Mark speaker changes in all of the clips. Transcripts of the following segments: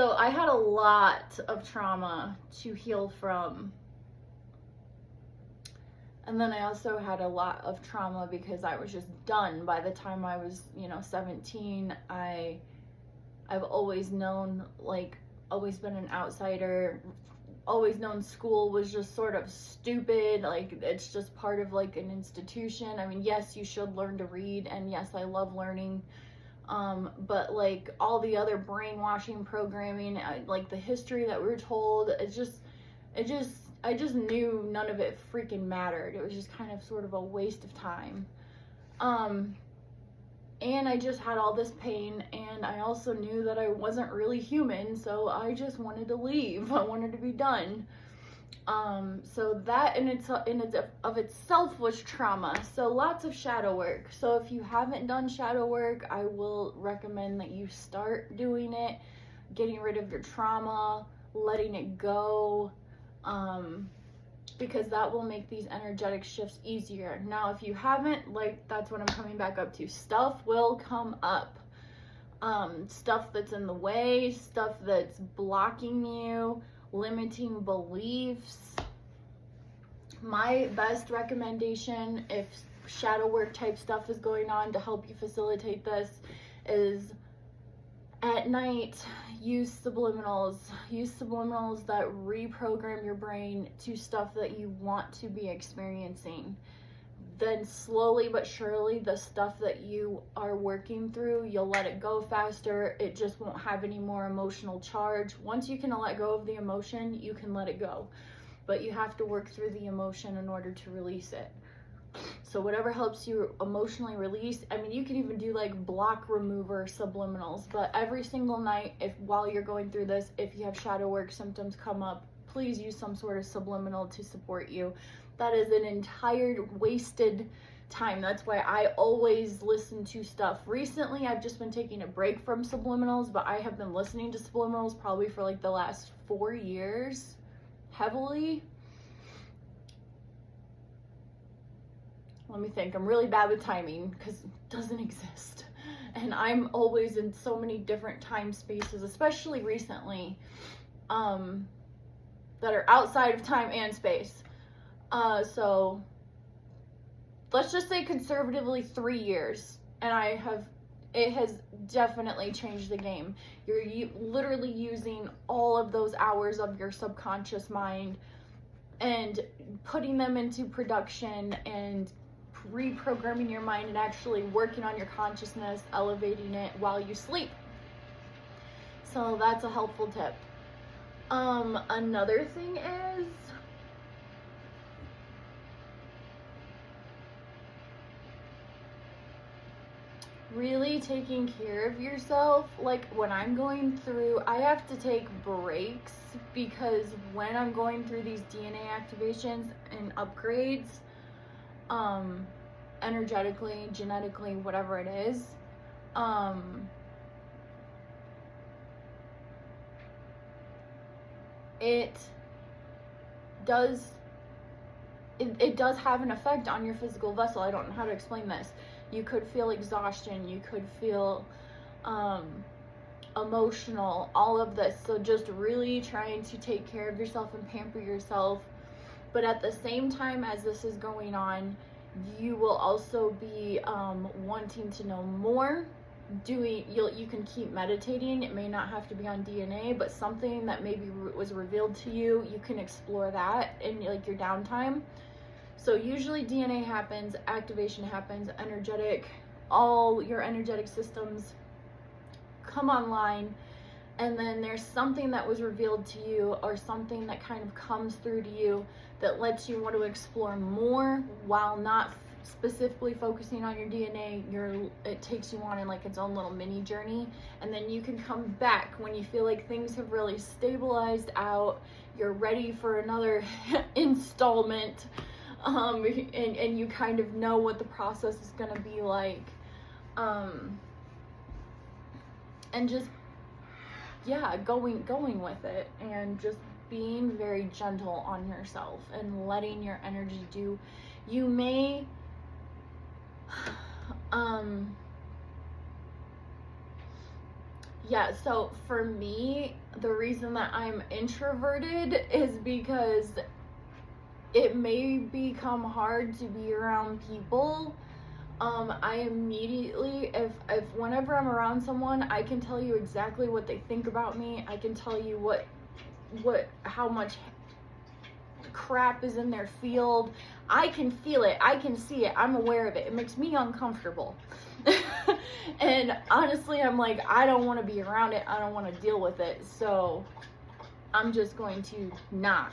Speaker 1: So I had a lot of trauma to heal from. And then I also had a lot of trauma because I was just done by the time I was, 17. I've always known, always been an outsider, always known school was just sort of stupid. It's just part of an institution. I mean, yes, you should learn to read, and yes, I love learning. But all the other brainwashing programming, the history that we were told, I just knew none of it freaking mattered. It was just kind of sort of a waste of time. And I just had all this pain, and I also knew that I wasn't really human, so I just wanted to leave. I wanted to be done. So that in itself was trauma. So lots of shadow work. So if you haven't done shadow work, I will recommend that you start doing it, getting rid of your trauma, letting it go, because that will make these energetic shifts easier. Now, if you haven't, that's what I'm coming back up to. Stuff will come up. Stuff that's in the way, stuff that's blocking you, limiting beliefs. My best recommendation, if shadow work type stuff is going on, to help you facilitate this, is at night, use subliminals that reprogram your brain to stuff that you want to be experiencing. Then slowly but surely, the stuff that you are working through, you'll let it go faster. It just won't have any more emotional charge. Once you can let go of the emotion, you can let it go. But you have to work through the emotion in order to release it. So whatever helps you emotionally release. I mean, you can even do block remover subliminals. But every single night, while you're going through this, if you have shadow work symptoms come up, please use some sort of subliminal to support you. That is an entire wasted time. That's why I always listen to stuff. Recently, I've just been taking a break from subliminals, but I have been listening to subliminals probably for the last 4 years, heavily. Let me think. I'm really bad with timing because it doesn't exist. And I'm always in so many different time spaces, especially recently, that are outside of time and space. So let's just say conservatively 3 years, and it has definitely changed the game. You're literally using all of those hours of your subconscious mind and putting them into production and reprogramming your mind and actually working on your consciousness, elevating it while you sleep. So that's a helpful tip. Another thing is, really taking care of yourself. When I'm going through, I have to take breaks because when I'm going through these DNA activations and upgrades, energetically, genetically, whatever it is, it does have an effect on your physical vessel. I don't know how to explain this. You could feel exhaustion, you could feel emotional, all of this. So just really trying to take care of yourself and pamper yourself. But at the same time as this is going on, you will also be wanting to know more. You can keep meditating. It may not have to be on DNA, but something that maybe was revealed to you, you can explore that in your downtime. So usually DNA happens, activation happens, all your energetic systems come online, and then there's something that was revealed to you or something that kind of comes through to you that lets you want to explore more while not specifically focusing on your DNA. It takes you on in its own little mini journey, and then you can come back when you feel like things have really stabilized out, you're ready for another installment, and you kind of know what the process is going to be like, and just going with it, and just being very gentle on yourself and letting your energy do. You may Yeah, so for me, the reason that I'm introverted is because it may become hard to be around people. I immediately, if whenever I'm around someone, I can tell you exactly what they think about me. I can tell you how much crap is in their field. I can feel it. I can see it. I'm aware of it. It makes me uncomfortable. And honestly, I'm like, I don't want to be around it. I don't want to deal with it. So I'm just going to not.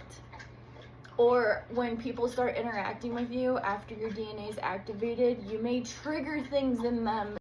Speaker 1: Or when people start interacting with you after your DNA is activated, you may trigger things in them